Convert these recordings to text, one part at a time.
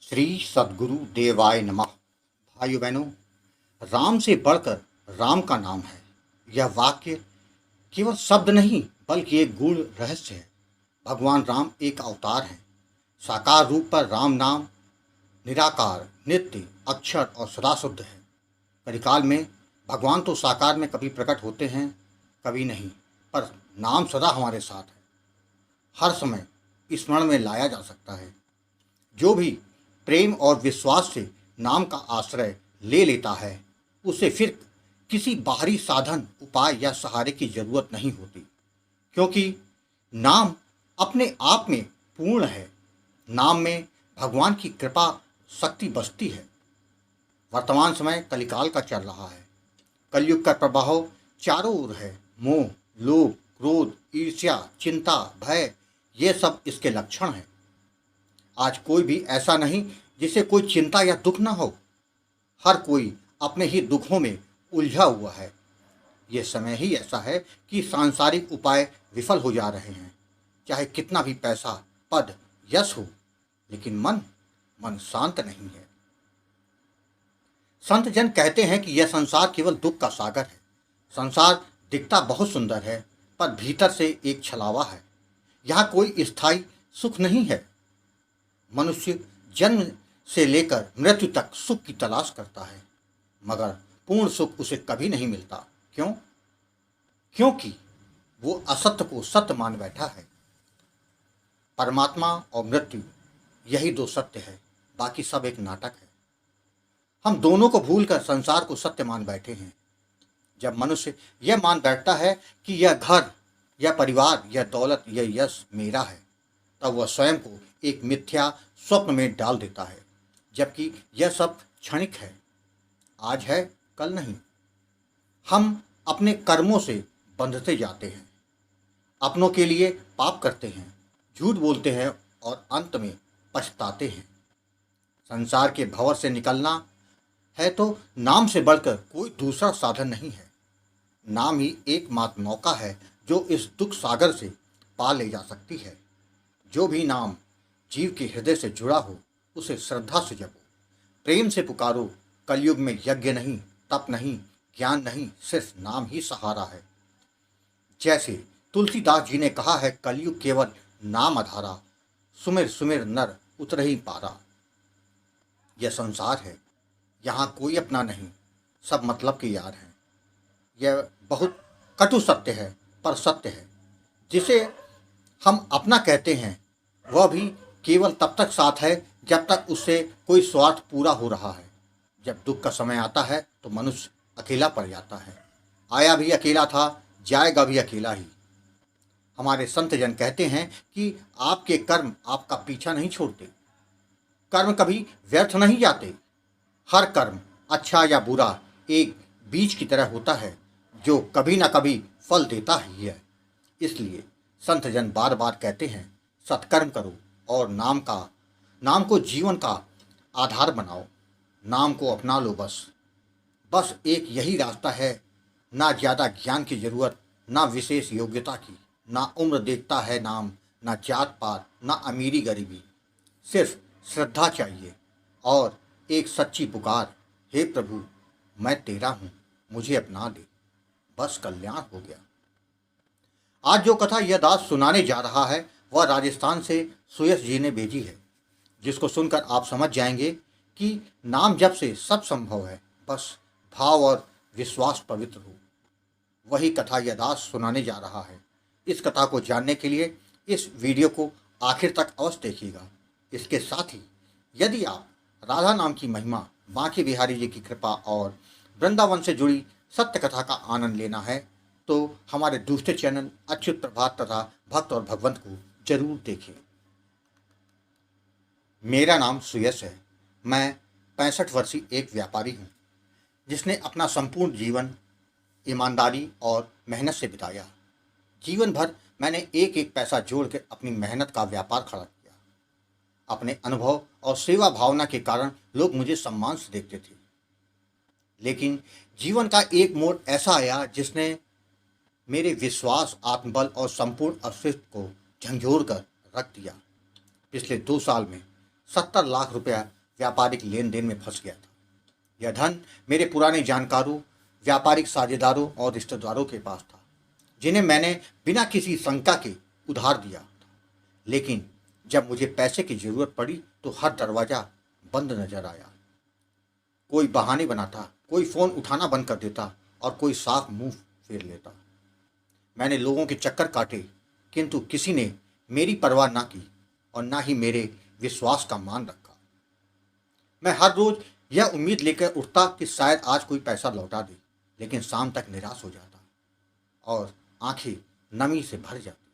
श्री सद्गुरु देवाय नमः। भाइयों बहनों, राम से बढ़कर राम का नाम है। यह वाक्य केवल शब्द नहीं बल्कि एक गूढ़ रहस्य है। भगवान राम एक अवतार हैं। साकार रूप पर राम नाम निराकार, नित्य, अक्षर और सदा शुद्ध है। कलिकाल में भगवान तो साकार में कभी प्रकट होते हैं, कभी नहीं, पर नाम सदा हमारे साथ है। हर समय स्मरण में लाया जा सकता है। जो भी प्रेम और विश्वास से नाम का आश्रय ले लेता है, उसे फिर किसी बाहरी साधन, उपाय या सहारे की जरूरत नहीं होती, क्योंकि नाम अपने आप में पूर्ण है। नाम में भगवान की कृपा शक्ति बसती है। वर्तमान समय कलिकाल का चल रहा है। कलयुग का प्रभाव चारों ओर है। मोह, लोभ, क्रोध, ईर्ष्या, चिंता, भय, ये सब इसके लक्षण हैं। आज कोई भी ऐसा नहीं जिसे कोई चिंता या दुख ना हो। हर कोई अपने ही दुखों में उलझा हुआ है। ये समय ही ऐसा है कि सांसारिक उपाय विफल हो जा रहे हैं। चाहे कितना भी पैसा, पद, यश हो, लेकिन मन शांत नहीं है। संत जन कहते हैं कि यह संसार केवल दुख का सागर है। संसार दिखता बहुत सुंदर है, पर भीतर से एक छलावा है। यहाँ कोई स्थायी सुख नहीं है। मनुष्य जन्म से लेकर मृत्यु तक सुख की तलाश करता है, मगर पूर्ण सुख उसे कभी नहीं मिलता। क्यों? क्योंकि वो असत्य को सत्य मान बैठा है। परमात्मा और मृत्यु, यही दो सत्य है, बाकी सब एक नाटक है। हम दोनों को भूलकर संसार को सत्य मान बैठे हैं। जब मनुष्य यह मान बैठता है कि यह घर, यह परिवार, यह दौलत, यह यश मेरा है, तब वह स्वयं को एक मिथ्या स्वप्न में डाल देता है, जबकि यह सब क्षणिक है। आज है, कल नहीं। हम अपने कर्मों से बंधते जाते हैं, अपनों के लिए पाप करते हैं, झूठ बोलते हैं और अंत में पछताते हैं। संसार के भंवर से निकलना है तो नाम से बढ़कर कोई दूसरा साधन नहीं है। नाम ही एकमात्र नौका है जो इस दुख सागर से पार ले जा सकती है। जो भी नाम जीव के हृदय से जुड़ा हो, उसे श्रद्धा से जपो, प्रेम से पुकारो। कलयुग में यज्ञ नहीं, तप नहीं, ज्ञान नहीं, सिर्फ नाम ही सहारा है। जैसे तुलसीदास जी ने कहा है, कलयुग केवल नाम आधारा, सुमिर सुमिर नर उतरहि पारा। यह संसार है, यहाँ कोई अपना नहीं, सब मतलब के यार हैं। यह बहुत कटु सत्य है, पर सत्य है। जिसे हम अपना कहते हैं, वह भी केवल तब तक साथ है जब तक उससे कोई स्वार्थ पूरा हो रहा है। जब दुख का समय आता है तो मनुष्य अकेला पड़ जाता है। आया भी अकेला था, जाएगा भी अकेला ही। हमारे संत जन कहते हैं कि आपके कर्म आपका पीछा नहीं छोड़ते। कर्म कभी व्यर्थ नहीं जाते। हर कर्म, अच्छा या बुरा, एक बीज की तरह होता है जो कभी ना कभी फल देता ही है। इसलिए संत जन बार बार कहते हैं, सत्कर्म करो और नाम को जीवन का आधार बनाओ। नाम को अपना लो। बस एक यही रास्ता है। ना ज़्यादा ज्ञान की जरूरत, ना विशेष योग्यता की, ना उम्र देखता है नाम, ना जात पात, ना अमीरी गरीबी। सिर्फ श्रद्धा चाहिए और एक सच्ची पुकार, हे प्रभु मैं तेरा हूँ, मुझे अपना दे, बस कल्याण हो गया। आज जो कथा यह दास सुनाने जा रहा है, वह राजस्थान से सुयश जी ने भेजी है, जिसको सुनकर आप समझ जाएंगे कि नाम जप से सब संभव है, बस भाव और विश्वास पवित्र हो। वही कथा यह दास सुनाने जा रहा है। इस कथा को जानने के लिए इस वीडियो को आखिर तक अवश्य देखिएगा। इसके साथ ही यदि आप राधा नाम की महिमा, बांके बिहारी जी की कृपा और वृंदावन से जुड़ी सत्य कथा का आनंद लेना है तो हमारे दूसरे चैनल अच्युत प्रभात तथा भक्त और भगवंत को जरूर देखें। मेरा नाम सुयश है। मैं 65 वर्षीय एक व्यापारी हूँ, जिसने अपना संपूर्ण जीवन ईमानदारी और मेहनत से बिताया। जीवन भर मैंने एक एक पैसा जोड़ के अपनी मेहनत का व्यापार खड़ा किया। अपने अनुभव और सेवा भावना के कारण लोग मुझे सम्मान से देखते थे। लेकिन जीवन का एक मोड़ ऐसा आया जिसने मेरे विश्वास, आत्मबल और संपूर्ण अस्तित्व को झंझोर कर रख दिया। पिछले 2 साल में 70 लाख रुपया व्यापारिक लेन देन में फंस गया था। यह धन मेरे पुराने जानकारों, व्यापारिक साझेदारों और रिश्तेदारों के पास था, जिन्हें मैंने बिना किसी शंका के उधार दिया था। लेकिन जब मुझे पैसे की जरूरत पड़ी तो हर दरवाजा बंद नजर आया। कोई बहाने बनाता, कोई फोन उठाना बंद कर देता और कोई साफ मुंह फेर लेता। मैंने लोगों के चक्कर काटे, किंतु किसी ने मेरी परवाह ना की और ना ही मेरे विश्वास का मान रखा। मैं हर रोज यह उम्मीद लेकर उठता कि शायद आज कोई पैसा लौटा दे, लेकिन शाम तक निराश हो जाता और आंखें नमी से भर जाती।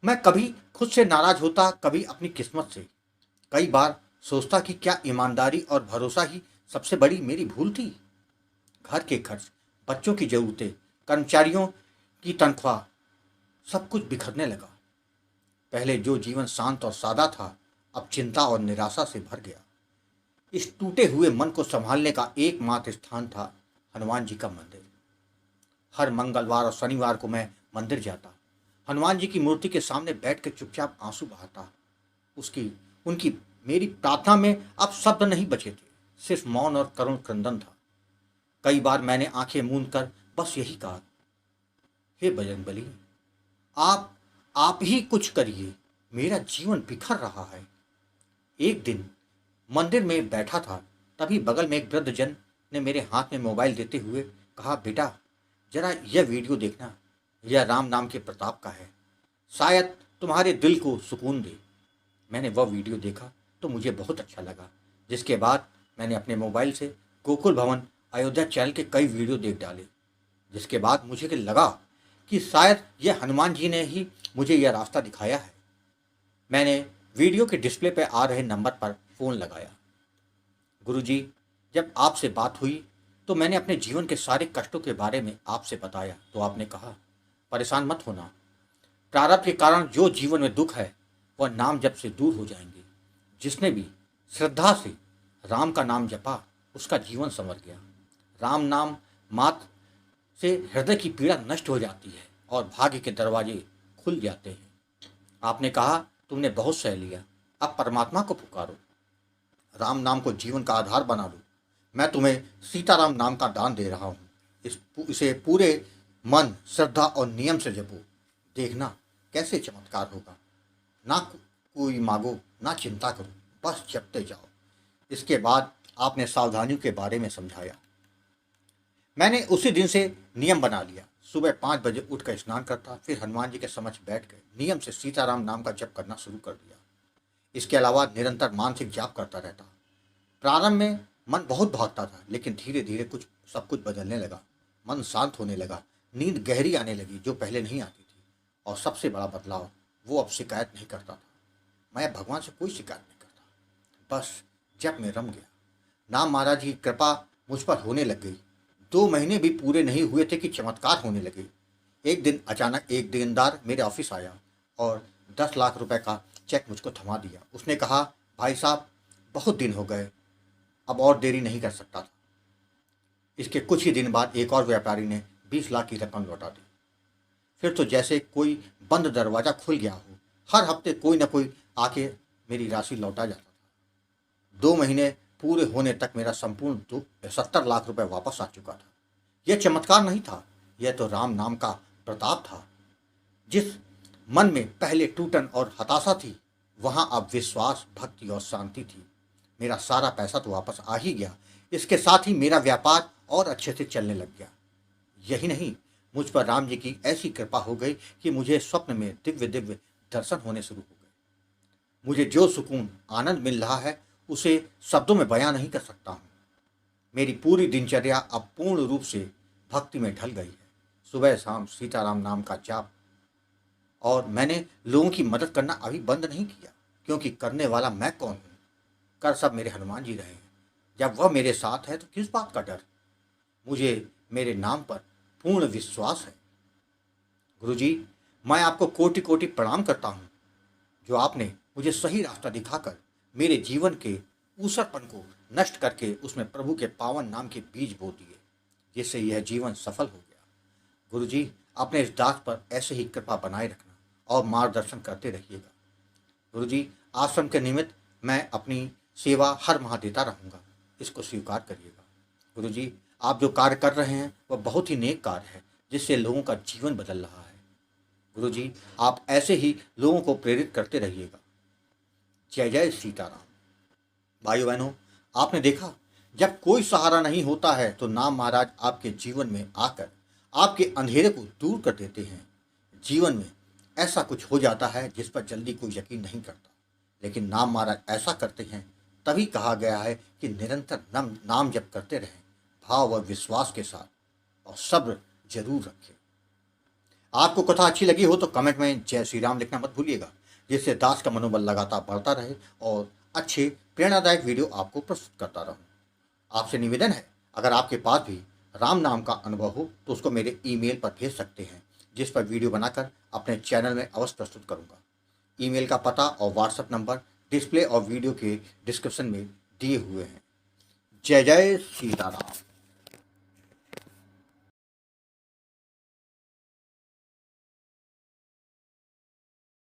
मैं कभी खुद से नाराज होता, कभी अपनी किस्मत से। कई बार सोचता कि क्या ईमानदारी और भरोसा ही सबसे बड़ी मेरी भूल थी। घर के खर्च, बच्चों की जरूरतें, कर्मचारियों की तनख्वाह, सब कुछ बिखरने लगा। पहले जो जीवन शांत और सादा था, अब चिंता और निराशा से भर गया। इस टूटे हुए मन को संभालने का एकमात्र स्थान था हनुमान जी का मंदिर। हर मंगलवार और शनिवार को मैं मंदिर जाता, हनुमान जी की मूर्ति के सामने बैठकर चुपचाप आंसू बहाता। उसकी उनकी मेरी प्रार्थना में अब शब्द नहीं बचे थे, सिर्फ मौन और करुण क्रंदन था। कई बार मैंने आंखें मूंद कर बस यही कहा, हे बजरंगबली, आप ही कुछ करिए, मेरा जीवन बिखर रहा है। एक दिन मंदिर में बैठा था, तभी बगल में एक वृद्ध जन ने मेरे हाथ में मोबाइल देते हुए कहा, बेटा जरा यह वीडियो देखना, यह राम नाम के प्रताप का है, शायद तुम्हारे दिल को सुकून दे। मैंने वह वीडियो देखा तो मुझे बहुत अच्छा लगा, जिसके बाद मैंने अपने मोबाइल से गोकुल भवन अयोध्या चैनल के कई वीडियो देख डाले। जिसके बाद मुझे लगा कि शायद यह हनुमान जी ने ही मुझे यह रास्ता दिखाया है। मैंने वीडियो के डिस्प्ले पर आ रहे नंबर पर फ़ोन लगाया। गुरुजी, जब आपसे बात हुई तो मैंने अपने जीवन के सारे कष्टों के बारे में आपसे बताया तो आपने कहा, परेशान मत होना, प्रारब्ध के कारण जो जीवन में दुख है वह नाम जप से दूर हो जाएंगे। जिसने भी श्रद्धा से राम का नाम जपा उसका जीवन संवर गया। राम नाम मात्र से हृदय की पीड़ा नष्ट हो जाती है और भाग्य के दरवाजे खुल जाते हैं। आपने कहा, तुमने बहुत सह लिया, अब परमात्मा को पुकारो, राम नाम को जीवन का आधार बना लो। मैं तुम्हें सीताराम नाम का दान दे रहा हूँ। इसे पूरे मन, श्रद्धा और नियम से जपो, देखना कैसे चमत्कार होगा। ना कोई मांगो, ना चिंता करो, बस जपते जाओ। इसके बाद आपने सावधानियों के बारे में समझाया। मैंने उसी दिन से नियम बना लिया, सुबह 5 बजे उठकर स्नान करता, फिर हनुमान जी के समक्ष बैठकर नियम से सीताराम नाम का जप करना शुरू कर दिया। इसके अलावा निरंतर मानसिक जाप करता रहता। प्रारंभ में मन बहुत भागता था, लेकिन धीरे धीरे सब कुछ बदलने लगा। मन शांत होने लगा, नींद गहरी आने लगी जो पहले नहीं आती थी, और सबसे बड़ा बदलाव, वो अब शिकायत नहीं करता था। मैं भगवान से कोई शिकायत नहीं करता, बस जप में रम गया। नाम महाराज की कृपा मुझ पर होने लग गई। 2 महीने भी पूरे नहीं हुए थे कि चमत्कार होने लगे। एक दिन अचानक एक देनदार मेरे ऑफिस आया और 10 लाख रुपए का चेक मुझको थमा दिया। उसने कहा, भाई साहब, बहुत दिन हो गए, अब और देरी नहीं कर सकता था। इसके कुछ ही दिन बाद एक और व्यापारी ने 20 लाख की रकम लौटा दी। फिर तो जैसे कोई बंद दरवाजा खुल गया हो, हर हफ्ते कोई न कोई आके मेरी राशि लौटा जाता था। 2 महीने पूरे होने तक मेरा संपूर्ण 70 लाख रुपए वापस आ चुका था। यह चमत्कार नहीं था, यह तो राम नाम का प्रताप था। जिस मन में पहले टूटन और हताशा थी, वहां अब विश्वास, भक्ति और शांति थी। मेरा सारा पैसा तो वापस आ ही गया, इसके साथ ही मेरा व्यापार और अच्छे से चलने लग गया। यही नहीं, मुझ पर राम जी की ऐसी कृपा हो गई कि मुझे स्वप्न में दिव्य दिव्य दर्शन होने शुरू हो गए। मुझे जो सुकून, आनंद मिल रहा है, उसे शब्दों में बयां नहीं कर सकता हूँ। मेरी पूरी दिनचर्या अब पूर्ण रूप से भक्ति में ढल गई है। सुबह शाम सीताराम नाम का जाप, और मैंने लोगों की मदद करना अभी बंद नहीं किया, क्योंकि करने वाला मैं कौन हूँ। कर सब मेरे हनुमान जी रहे हैं। जब वह मेरे साथ है तो किस बात का डर। मुझे मेरे नाम पर पूर्ण विश्वास है। गुरुजी, मैं आपको कोटि कोटि प्रणाम करता हूँ, जो आपने मुझे सही रास्ता दिखाकर मेरे जीवन के ऊसरपन को नष्ट करके उसमें प्रभु के पावन नाम के बीज बो दिए, जिससे यह जीवन सफल हो गया। गुरुजी, अपने इस दास पर ऐसे ही कृपा बनाए रखना और मार्गदर्शन करते रहिएगा। गुरुजी, आश्रम के निमित्त मैं अपनी सेवा हर माह देता रहूँगा, इसको स्वीकार करिएगा। गुरु जी, आप जो कार्य कर रहे हैं वह बहुत ही नेक कार्य है, जिससे लोगों का जीवन बदल रहा है। गुरु जी, आप ऐसे ही लोगों को प्रेरित करते रहिएगा। जय जय सीताराम। भाइयों बहनों, आपने देखा, जब कोई सहारा नहीं होता है तो नाम महाराज आपके जीवन में आकर आपके अंधेरे को दूर कर देते हैं। जीवन में ऐसा कुछ हो जाता है जिस पर जल्दी कोई यकीन नहीं करता, लेकिन नाम महाराज ऐसा करते हैं। तभी कहा गया है कि निरंतर नाम जप करते रहें, भाव और विश्वास के साथ, और सब्र जरूर रखें। आपको कथा अच्छी लगी हो तो कमेंट में जय श्री राम लिखना मत भूलिएगा, जिससे दास का मनोबल लगातार बढ़ता रहे और अच्छे प्रेरणादायक वीडियो आपको प्रस्तुत करता रहूं। आपसे निवेदन है, अगर आपके पास भी राम नाम का अनुभव हो तो उसको मेरे ईमेल पर भेज सकते हैं, जिस पर वीडियो बनाकर अपने चैनल में अवश्य प्रस्तुत करूंगा। ईमेल का पता और व्हाट्सएप नंबर डिस्प्ले और वीडियो के डिस्क्रिप्शन में दिए हुए हैं। जय जय सीताराम।